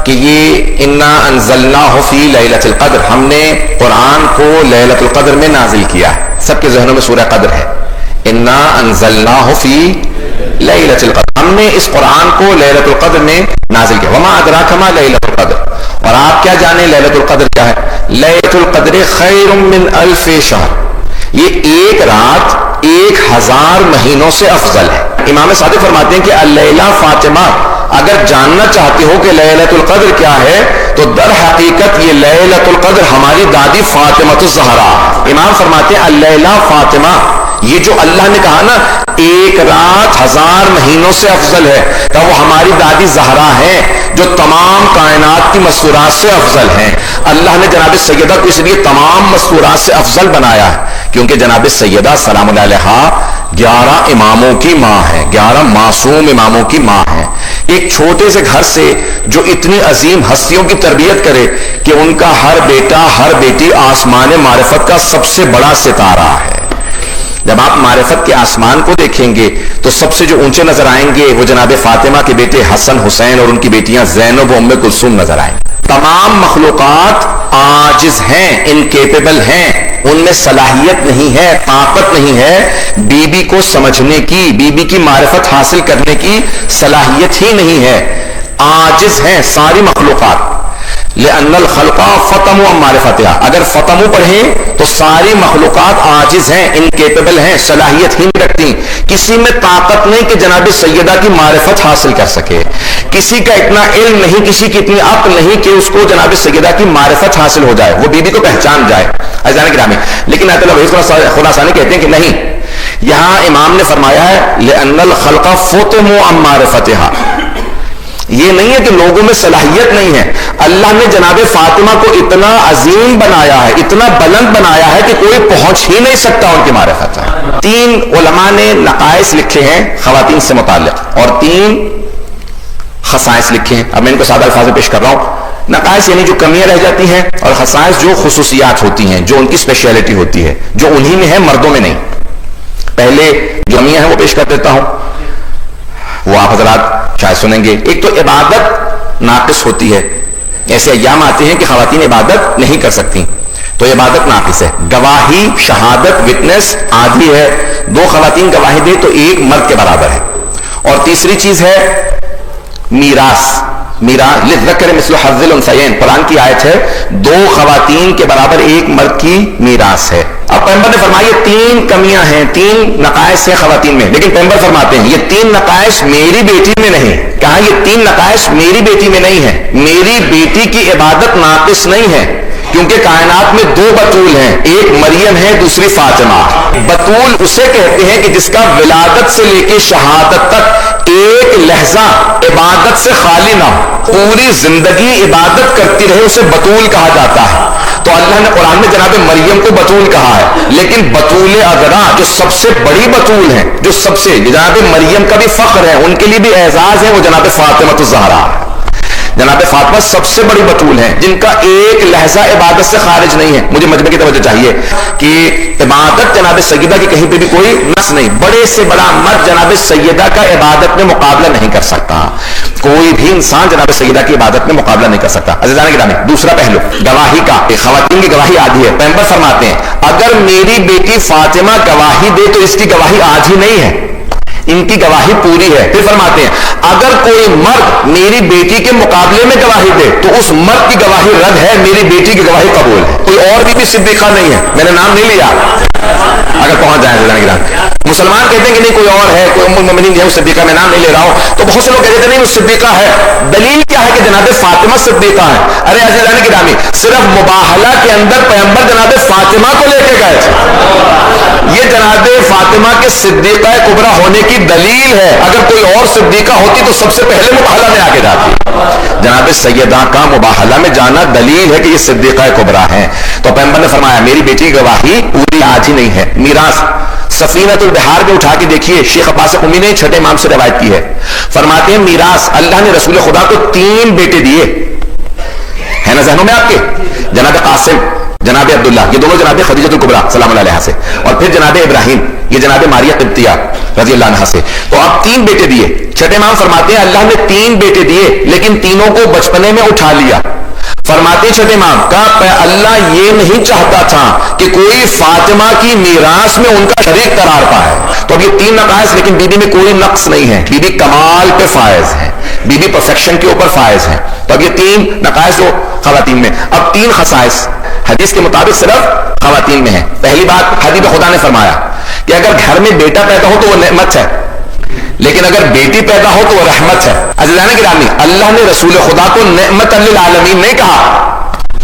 کہ یہ انا انزلناہ فی لیلۃ القدر، ہم نے قرآن کو لیلۃ القدر میں نازل کیا ہے. سب کے ذہنوں میں سورہ قدر ہے. انا انزلناہ فی لیلۃ القدر، ہم نے اس قرآن کو لیلۃ القدر میں نازل کیا. وما ادراک ما لیلۃ القدر، اور آپ کیا جانیں لیلۃ القدر کیا ہے؟ لیلۃ القدر خیر من الف شہر، یہ ایک رات 1000 مہینوں سے افضل ہے. امام صادق فرماتے ہیں کہ اللیلہ فاطمہ، اگر جاننا چاہتے ہو کہ لیلۃ القدر کیا ہے تو در حقیقت یہ لیلۃ القدر ہماری دادی فاطمہ الزہرا. امام فرماتے ہیں اللیلہ فاطمہ، یہ جو اللہ نے کہا نا ایک رات 1000 مہینوں سے افضل ہے، تو وہ ہماری دادی زہرا ہیں جو تمام کائنات کی مستورات سے افضل ہیں. اللہ نے جناب سیدہ کو اس لیے تمام مستورات سے افضل بنایا ہے کیونکہ جناب سیدہ سلام اللہ علیہا 11 اماموں کی ماں ہے، 11 معصوم اماموں کی ماں ہے. ایک چھوٹے سے گھر سے جو اتنی عظیم ہستیوں کی تربیت کرے کہ ان کا ہر بیٹا ہر بیٹی آسمان معرفت کا سب سے بڑا ستارہ ہے. جب آپ معرفت کے آسمان کو دیکھیں گے تو سب سے جو اونچے نظر آئیں گے وہ جناب فاطمہ کے بیٹے حسن حسین اور ان کی بیٹیاں زینب و ام کلثوم نظر آئیں. تمام مخلوقات عاجز ہیں، انکیپیبل ہیں، ان میں صلاحیت نہیں ہے، طاقت نہیں ہے، بی بی کو سمجھنے کی، بی بی کی معرفت حاصل کرنے کی صلاحیت ہی نہیں ہے. عاجز ہیں ساری مخلوقات. لأن الخلق فطموا عن معرفتها، اگر فطموا پڑھیں تو ساری مخلوقات عاجز ہیں، انکیپیبل ہیں، صلاحیت ہی نہیں رکھتی. کسی میں طاقت نہیں کہ جناب سیدہ کی معرفت حاصل کر سکے، کسی کا اتنا علم نہیں، کسی کی اتنی عقل نہیں کہ اس کو جناب سیدہ کی معرفت حاصل ہو جائے، وہ بی بی کو پہچان جائے. عزیزان گرامی، لیکن آیت اللہ خلاصانی کہتے ہیں کہ نہیں، یہاں امام نے فرمایا ہے لأن الخلق فطموا عن معرفتها، یہ نہیں ہے کہ لوگوں میں صلاحیت نہیں ہے. اللہ نے جناب فاطمہ کو اتنا عظیم بنایا ہے، اتنا بلند بنایا ہے کہ کوئی پہنچ ہی نہیں سکتا ان کی معرفت. 3 علماء نے نقائص لکھے ہیں خواتین سے متعلق اور 3 خصائص لکھے ہیں. اب میں ان کو سادہ الفاظ میں پیش کر رہا ہوں. نقائص یعنی جو کمیاں رہ جاتی ہیں، اور خصائص جو خصوصیات ہوتی ہیں، جو ان کی اسپیشلٹی ہوتی ہے، جو انہی میں ہے مردوں میں نہیں. پہلے جو کمیاں ہیں وہ پیش کر دیتا ہوں، وہ آپ حضرات شاید سنیں گے. ایک تو عبادت ناقص ہوتی ہے، ایسے ایام آتے ہیں کہ خواتین عبادت نہیں کر سکتی تو عبادت ناقص ہے. گواہی شہادت وٹنس آدھی ہے، 2 خواتین گواہی دے تو 1 مرد کے برابر ہے. اور تیسری چیز ہے میراث. للذکر مثل حظ الانثیین، قرآن کی آیت ہے 2 خواتین کے برابر 1 مرد کی میراث ہے. اب پیغمبر نے فرمایا یہ 3 کمیاں ہیں، 3 نقائص ہیں خواتین میں، لیکن پیغمبر فرماتے ہیں یہ 3 نقائص میری بیٹی میں نہیں. کہا یہ 3 نقائص میری بیٹی میں نہیں ہے. میری بیٹی کی عبادت ناقص نہیں ہے کیونکہ کائنات میں 2 بطول ہیں، ایک مریم ہے، دوسری فاطمہ. بطول اسے کہتے ہیں کہ جس کا ولادت سے لے کے شہادت تک ایک لحظہ عبادت سے خالی نہ ہو، پوری زندگی عبادت کرتی رہے، اسے بطول کہا جاتا ہے. تو اللہ نے قرآن میں جناب مریم کو بطول کہا ہے، لیکن بطول اغرا جو سب سے بڑی بطول ہیں، جو سب سے جناب مریم کا بھی فخر ہے، ان کے لیے بھی اعزاز ہے، وہ جناب فاطمہ الزہرا. جناب فاطمہ سب سے بڑی بطول ہیں جن کا ایک لحظہ عبادت سے خارج نہیں ہے. مجھے مجمع کی توجہ چاہیے کہ عبادت جناب سیدہ کی کہیں پہ بھی کوئی نقص نہیں. بڑے سے بڑا مرد جناب سیدہ کا عبادت میں مقابلہ نہیں کر سکتا، کوئی بھی انسان جناب سیدہ کی عبادت میں مقابلہ نہیں کر سکتا. عزیزان گرامی، دوسرا پہلو گواہی کا. خواتین کی گواہی آدھی ہے. پیغمبر فرماتے ہیں اگر میری بیٹی فاطمہ گواہی دے تو اس کی گواہی آدھی نہیں ہے، ان کی گواہی پوری ہے. پھر فرماتے ہیں اگر کوئی مرد میری بیٹی کے مقابلے میں گواہی دے تو اس مرد کی گواہی رد ہے، میری بیٹی کی گواہی قبول ہے. کوئی اور بھی صدیقہ نہیں ہے، میں نے نام نہیں لیا، اگر پہنچ جائے. مسلمان کہتے ہیں کہ نہیں کوئی اور ہے، کوئی ام المؤمنین ہے، اس صدیقہ میں نام نہیں لے رہا ہوں. تو بہت سے لوگ کہتے ہیں نہیں وہ صدیقہ ہے. دلیل کیا ہے کہ جناب فاطمہ صدیقہ ہے؟ ارے عزیزان گرامی، صرف مباہلہ کے اندر پیغمبر جناب فاطمہ کو لے کے گئے تھے. یہ جناب فاطمہ کے صدیقہ کبریٰ ہونے کی دلیل ہے. اگر کوئی اور صدیقہ ہوتی تو سب سے پہلے مباہلہ میں آگے جاتی. جناب سیدہ کا مباہلہ میں جانا دلیل ہے کہ یہ صدیقہ کبریٰ ہیں. تو پیغمبر نے فرمایا میری بیٹی کی گواہی پوری آج ہی نہیں ہے. میراث سفینۃ البحار میں اٹھا کے دیکھیے، شیخ عباس قمی نے 6 امام سے روایت کی ہے. فرماتے ہیں میراث اللہ نے رسول خدا کو 3 بیٹے دیے ہے نا ذہنوں میں آپ کے، جناب قاسم، جناب عبداللہ، یہ دونوں جناب خدیجہ الکبریٰ سلام اللہ علیہا سے، اور پھر جناب ابراہیم، یہ جناب ماریہ قبطیہ رضی اللہ عنہ سے. تو اب 3 بیٹے دیے. چھٹے امام فرماتے ہیں اللہ نے 3 بیٹے دیے لیکن تینوں کو بچپنے میں اٹھا لیا. فرماتے چھٹے امام کا اللہ یہ نہیں چاہتا تھا کہ کوئی فاطمہ کی میراث میں ان کا شریک قرار پائے. تو اب یہ 3 نقائص, لیکن بی بی میں کوئی نقص نہیں ہے, بی بی کمال پہ فائز ہے, بی بی پرفیکشن کے اوپر فائز ہے. تو اب یہ 3 نقائص جو خواتین میں. اب 3 خصائص حدیث کے مطابق صرف خواتین میں ہیں. پہلی بات, حبیب خدا نے فرمایا کہ اگر گھر میں بیٹا پیدا ہو تو وہ نعمت ہے, لیکن اگر بیٹی پیدا ہو تو وہ رحمت ہے. عزیزان گرامی, اللہ نے رسول خدا کو نعمت للعالمین نہیں کہا,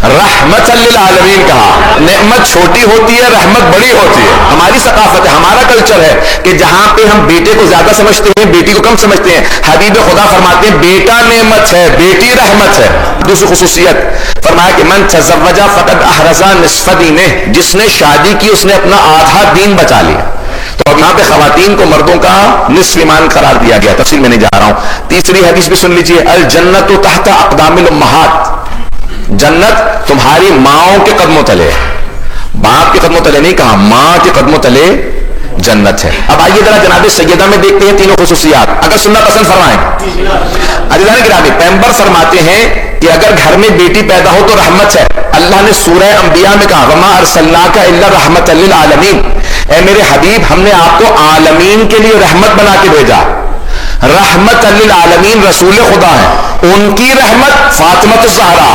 رحمت للعالمین کہا. نعمت چھوٹی ہوتی ہے, رحمت بڑی ہوتی ہے. ہماری ثقافت ہے, ہمارا کلچر ہے کہ جہاں پہ ہم بیٹے کو زیادہ سمجھتے ہیں بیٹی کو کم سمجھتے ہیں. حبیب خدا فرماتے ہیں بیٹا نعمت ہے, بیٹی رحمت ہے. دوسری خصوصیت فرمایا کہ من تزوج فقد احرز نصف دینہ, جس نے شادی کی اس نے اپنا آدھا دین بچا لیا. تو اب یہاں پہ خواتین کو مردوں کا نصف ایمان قرار دیا گیا. تفصیل میں نہیں جا رہا ہوں. تیسری حدیث بھی سن لیجئے, الجنت تحت اقدام الامہات, جنت تمہاری ماؤں کے قدموں تلے. باپ کے قدموں تلے نہیں کہا, ماں کے قدموں تلے جنت ہے. اب آئیے ذرا جناب سیدہ میں دیکھتے ہیں تینوں خصوصیات, اگر سننا پسند فرمائیں. عزیزان گرامی, پیغمبر فرماتے ہیں کہ اگر گھر میں بیٹی پیدا ہو تو رحمت ہے. اللہ نے سورہ انبیاء میں کہا وما ارسلناک الا رحمۃ للعالمین, اے میرے حبیب ہم نے آپ کو عالمین کے لیے رحمت بنا کے بھیجا. رحمت للعالمین رسول خدا ہے, ان کی رحمت فاطمہ الزہرا.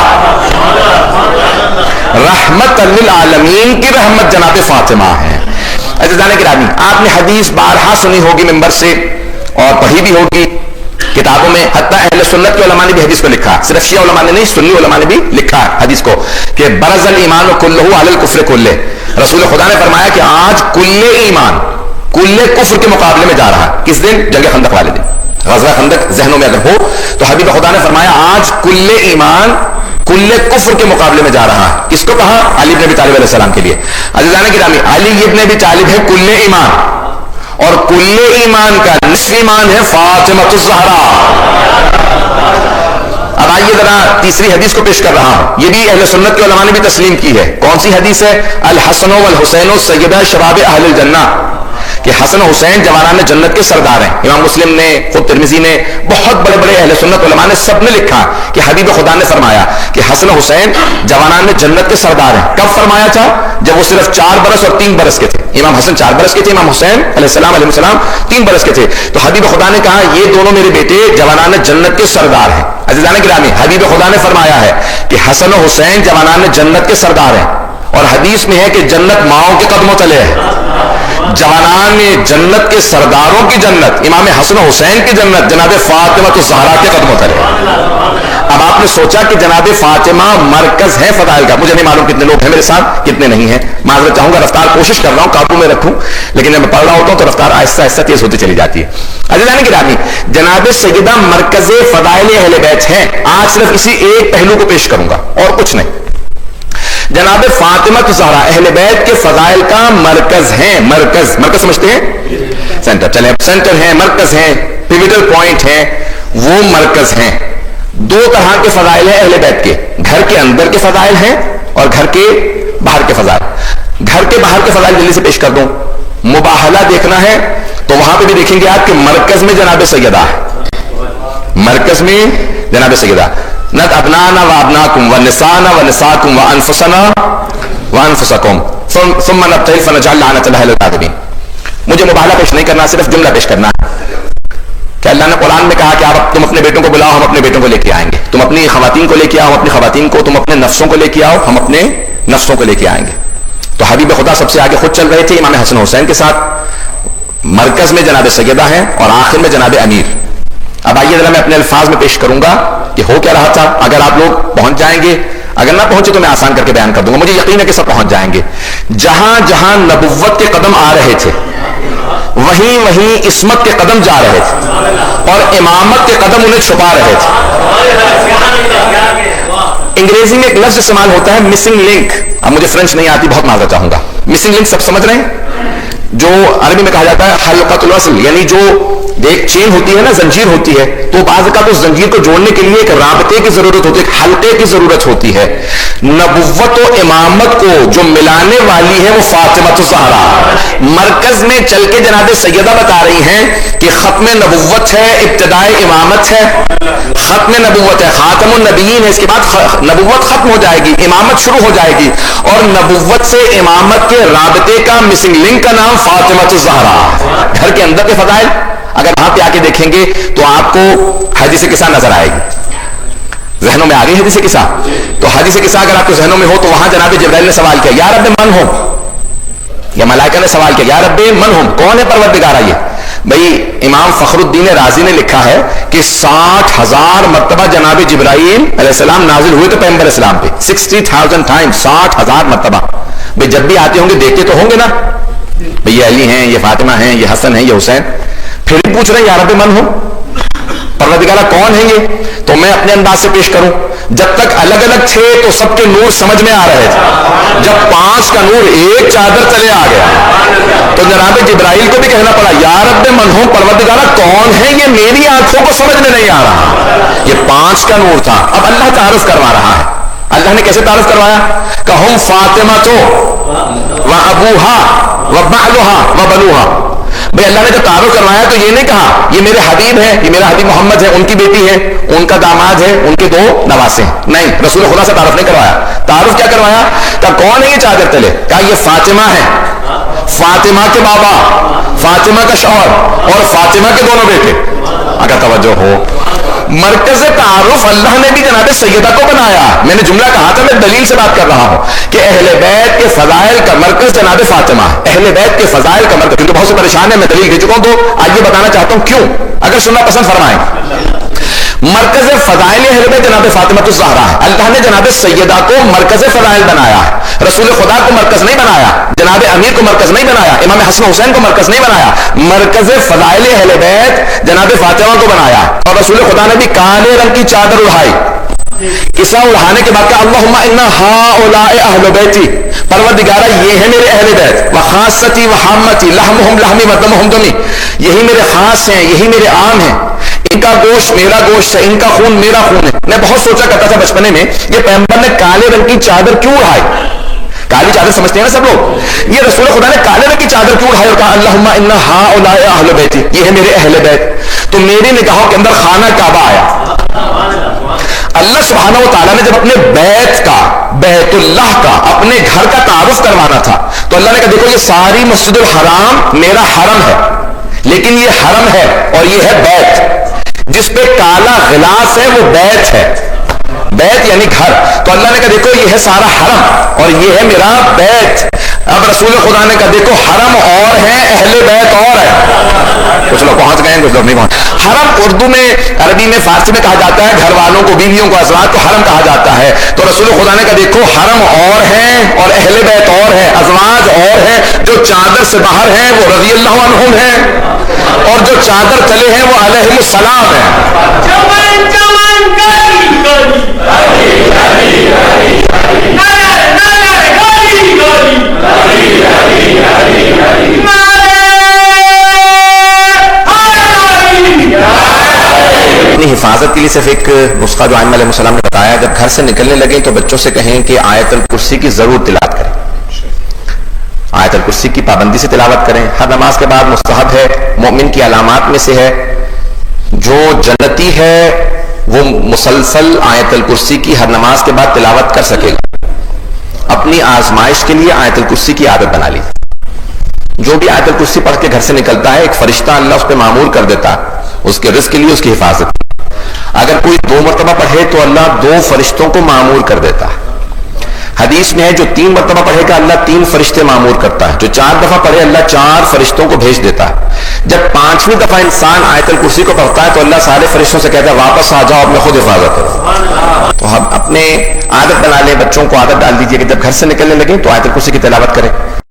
رحمت للعالمین کی رحمت جناب فاطمہ ہے. عزیزان گرامی, آپ نے حدیث بارہا سنی ہوگی ممبر سے اور پڑھی بھی ہوگی کتابوں میں, حتیٰ اہل سنت کے علماء نے بھی حدیث کو لکھا. صرف شیعہ علماء نے نہیں, سنی علماء نے بھی لکھا حدیث کو کہ برز الایمان کلہ علی الکفر کلہ. رسول خدا نے فرمایا کہ آج کل ایمان کل کفر کے مقابلے میں جا رہا ہے. کس دن؟ جنگ خندق والے دن. غزوہ خندق ذہنوں میں اگر ہو تو حبیب خدا نے فرمایا آج کل ایمان کل کفر کے مقابلے میں جا رہا ہے. کس کو کہا؟ علی بن ابی طالب علیہ السلام کے لیے. عزیزان گرامی, علی ابن ابی طالب ہے کل ایمان, اور کل ایمان کا نصف ایمان ہے فاطمہ الزہرا. اب آئیے ذرا تیسری حدیث کو پیش کر رہا ہوں, یہ بھی اہل سنت کے علماء نے بھی تسلیم کی ہے. کون سی حدیث ہے؟ الحسن والحسین سیدہ شباب اہل الجنہ, کہ حسن حسین جوانان جنت کے سردار ہیں. امام مسلم نے, خود ترمذی نے, بہت بڑے بڑے اہل سنت علماء نے سب نے لکھا کہ حبیب خدا نے فرمایا کہ حسن حسین جوانان جنت کے سردار ہیں. کب فرمایا تھا؟ جب وہ صرف 4 برس اور 3 برس کے تھے. امام حسن 4 برس کے تھے, امام حسین علیہ السلام 3 برس کے تھے. تو حبیب خدا نے کہا یہ دونوں میرے بیٹے جوانان جنت کے سردار ہیں. عزیزان گرامی, حبیب خدا نے فرمایا ہے کہ حسن و حسین جوانان جنت کے سردار ہیں, اور حدیث میں ہے کہ جنت ماؤں کے قدموں تلے ہے. جوانان جنت کے سرداروں کی جنت, امام حسن و حسین کی جنت جناب فاطمہ الزہرا کے قدموں تلے. اب آپ نے سوچا کہ جناب فاطمہ مرکز ہے فضائل کا. مجھے نہیں معلوم کتنے لوگ ہیں میرے ساتھ, کتنے نہیں ہیں. معذرت چاہوں گا, رفتار کوشش کر رہا ہوں قابو میں رکھوں, لیکن جب میں پڑھ رہا ہوتا ہوں تو رفتار آہستہ آہستہ تیز ہوتی چلی جاتی ہے. عزیزان گرامی, جناب سیدہ مرکز فضائل اہل بیت ہیں. آج صرف اسی ایک پہلو کو پیش کروں گا اور کچھ نہیں. جناب فاطمہ الزہرا اہل بیت کے فضائل کا مرکز ہیں. مرکز سمجھتے ہیں؟ سینٹر. چلیں, سینٹر ہیں, مرکز ہیں, پیوٹل پوائنٹ ہیں, وہ مرکز ہیں. 2 طرح کے فضائل ہیں اہل بیت کے, گھر کے اندر کے فضائل ہیں اور گھر کے باہر کے فضائل. گھر کے باہر کے فضائل جلدی سے پیش کر دوں. مباہلہ دیکھنا ہے تو وہاں پہ بھی دیکھیں گے آپ کہ مرکز میں جناب سیدہ ہے. مرکز میں جناب سیدہ نت ابنانا و ابناکم و نسانا و نساکم و انفسنا و انفسکم ثم نبتہل فنجعل لعنت اللہ الکاذبین. مجھے مباہلہ پیش نہیں کرنا, صرف جملہ پیش کرنا ہے کہ اللہ نے قرآن میں کہا کہ آپ تم اپنے بیٹوں کو بلاؤ, ہم اپنے بیٹوں کو لے کے آئیں گے. تم اپنی خواتین کو لے کے آؤ, اپنی خواتین کو. تم اپنے نفسوں کو لے کے آؤ, ہم اپنے نفسوں کو لے کے آئیں گے. تو حبیب خدا سب سے آگے خود چل رہے تھے امام حسن حسین کے ساتھ. مرکز میں جناب سیدہ ہیں اور آخر میں جناب امیر. اب آئیے ذرا میں اپنے الفاظ میں پیش کروں گا کہ ہو کیا رہا تھا. اگر آپ لوگ پہنچ جائیں گے, اگر نہ پہنچے تو میں آسان کر کے بیان کر دوں گا. مجھے یقین ہے کہ سب پہنچ جائیں گے. جہاں جہاں نبوت کے قدم آ رہے تھے وہیں وہیں عصمت کے قدم جا رہے تھے اور امامت کے قدم انہیں چھپا رہے تھے. انگریزی میں ایک لفظ استعمال ہوتا ہے مسنگ لنک. اب مجھے فرینچ نہیں آتی, بہت معذرت چاہوں گا. مسنگ لنک سب سمجھ رہے ہیں؟ جو عربی میں کہا جاتا ہے حلقۃ الوصل, یعنی جو دیکھ چین ہوتی ہے نا, زنجیر ہوتی ہے, تو بعض اوقات اس زنجیر کو جوڑنے کے لیے ایک رابطے کی ضرورت ہوتی ہے, ایک حلقے کی ضرورت ہوتی ہے. نبوت و امامت کو جو ملانے والی ہے وہ فاطمہ الزہرا. مرکز میں چل کے جناب سیدہ بتا رہی ہیں کہ ختم نبوت ہے, ابتدائے امامت ہے. ختم نبوت ہے, خاتم النبیین ہے, اس کے بعد نبوت ختم ہو جائے گی, امامت شروع ہو جائے گی, اور نبوت سے امامت کے رابطے کا مسنگ لنک کا نام فاطمہ الزہرا. گھر کے اندر کے فضائل اگر وہاں پہ آ کے دیکھیں گے تو آپ کو حدیث قصہ نظر آئے گی. ذہنوں میں آ گئی حدیث قصہ؟ تو حدیث قصہ اگر آپ کے ذہنوں میں ہو تو وہاں جناب جبرائیل نے سوال کیا, یا رب من ہم, یا ملائکہ نے سوال کیا, یا رب من ہم, کون ہے پروردگار یہ؟ بھئی امام فخر الدین رازی نے لکھا ہے کہ 60,000 مرتبہ جناب جبرائیل علیہ السلام نازل ہوئے تو پیغمبر اسلام پہ 60,000 ٹائم, 60,000 مرتبہ. بھئی جب بھی آتے ہوں گے دیکھتے تو ہوں گے نا, بھئی یہ علی ہیں, یہ فاطمہ ہیں, یہ حسن ہیں, یہ حسین. پھر بھی پوچھ رہے ہیں یا رب من ہو, پروردگارہ کون ہے یہ؟ تو میں اپنے انداز سے پیش کروں, جب تک الگ الگ تھے تو سب کے نور سمجھ میں آ رہے تھے, جب 5 کا نور ایک چادر تلے آ گیا تو جناب جبرائیل کو بھی کہنا پڑا یا رب من ہو, پروردگارہ کون ہے یہ, میری آنکھوں کو سمجھ میں نہیں آ رہا. یہ 5 کا نور تھا. اب اللہ تعارف کروا رہا ہے. اللہ نے کیسے تعارف کروایا؟ کہ ہم فاطمہ تو و ابوہا و بعلہا و بنوہا. بھئی اللہ نے جب تعارف کروایا تو یہ نہیں کہا یہ میرے حبیب ہیں, یہ میرا حبیب محمد ہے, ان کی بیٹی ہے, ان کا داماد ہے, ان کے 2 نواسے ہیں. نہیں, رسول خدا سے تعارف نہیں کروایا. تعارف کیا کروایا؟ کہ کون ہے یہ چادر تلے؟ کہا یہ فاطمہ ہے, فاطمہ کے بابا, فاطمہ کا شوہر اور فاطمہ کے دونوں بیٹے. اگر توجہ ہو, مرکز تعارف اللہ نے بھی جناب سیدہ کو بنایا. میں نے جملہ کہا تھا, میں دلیل سے بات کر رہا ہوں کہ اہل بیت کے فضائل کا مرکز جناب فاطمہ ہے. اہل بیت کے فضائل کا مرکز, کیونکہ بہت سے پریشان ہیں, میں دلیل دے چکا ہوں, تو آج یہ بتانا چاہتا ہوں کیوں, اگر سننا پسند فرمائیں. مرکز فضائل اہل بیت جناب فاطمہ الزہرا ہے. اللہ نے جناب سیدہ کو مرکز فضائل بنایا ہے. رسول خدا کو مرکز نہیں بنایا, جناب امیر کو مرکز نہیں بنایا, امام حسن حسین کو مرکز نہیں بنایا. مرکز فضائل اہل بیت جناب فاطمہ کو بنایا. اور رسول خدا نے بھی کالے رنگ کی چادر اڑھائی. قصہ اڑھانے کے بعد کہ اللہم انا ہؤلاء اہل بیتی, پروردگارہ یہ ہے میرے اہل بیت, وخاصتی وحامتی لحمہم لحمی ودمہم دمی, یہی میرے خاص ہیں, یہی میرے عام ہیں, ان کا گوشت میرا گوشت ہے, ان کا خون میرا خون ہے. میں بہت سوچا کرتا تھا بچپنے میں, یہ پیغمبر نے کالے رنگ کی چادر کیوں اڑھائی؟ کالی چادر سمجھتے ہیں نا سب لوگ, یہ رسول خدا نے کالے رنگ کی چادر کیوں اڑھائی اور کہا اللہم انا ہؤلاء اہل بیتی, یہ ہے میرے اہل بیت. تو میری نگاہوں کے اندر خانہ کعبہ آیا. اللہ سبحانہ و تعالیٰ نے جب اپنے بیت کا, بیت اللہ کا, اپنے گھر کا تعارف کروانا تھا تو اللہ نے کہا دیکھو یہ ساری مسجد الحرام میرا حرم ہے, لیکن یہ حرم ہے اور یہ ہے بیت, جس پہ کالا غلاف ہے وہ بیت ہے, بیت یعنی گھر. تو اللہ نے کہا دیکھو یہ ہے سارا حرم اور یہ ہے میرا بیت. اب رسول خدا نے کہا دیکھو حرم اور ہے, اہل بیت اور ہے. کچھ لوگ پہنچ گئے, کچھ لوگ نہیں پہنچ. حرم اردو میں, عربی میں, فارسی میں کہا جاتا ہے گھر والوں کو, بیویوں کو, ازواج کو حرم کہا جاتا ہے. تو رسول خدا نے کہا دیکھو حرم اور ہے اور اہل بیت اور ہے, ازواج اور ہے. جو چادر سے باہر ہیں وہ رضی اللہ عنہم ہیں, اور جو چادر تلے ہیں وہ علیہم السلام ہیں. اپنی حفاظت کے لیے صرف ایک نسخہ جو ائمہ علیہ السلام نے بتایا, جب گھر سے نکلنے لگیں تو بچوں سے کہیں کہ آیت الکرسی کی ضرور تلاوت کریں, آیت الکرسی کی پابندی سے تلاوت کریں. ہر نماز کے بعد مستحب ہے, مومن کی علامات میں سے ہے. جو جنتی ہے وہ مسلسل آیت الکرسی کی ہر نماز کے بعد تلاوت کر سکے گا. اپنی آزمائش کے لیے آیت الکرسی کی عادت بنا لی. جو بھی آیت الکرسی پڑھ کے گھر سے نکلتا ہے ایک فرشتہ اللہ اس پہ معمور کر دیتا ہے اس کے رزق کے لیے, اس کی حفاظت. اگر کوئی 2 مرتبہ پڑھے تو اللہ 2 فرشتوں کو معمور کر دیتا ہے. حدیث میں ہے جو 3 مرتبہ پڑھے گا اللہ 3 فرشتے معمور کرتا ہے, جو 4 دفعہ پڑھے اللہ 4 فرشتوں کو بھیج دیتا ہے. جب 5ویں دفعہ انسان آیت الکرسی کو پڑھتا ہے تو اللہ سارے فرشتوں سے کہتا ہے واپس آ جاؤ, اب میں خود حفاظت کروں. تو ہم اپنے عادت بنا لیں, بچوں کو عادت ڈال دیجیے کہ جب گھر سے نکلنے لگیں تو آیت الکرسی کی تلاوت کریں.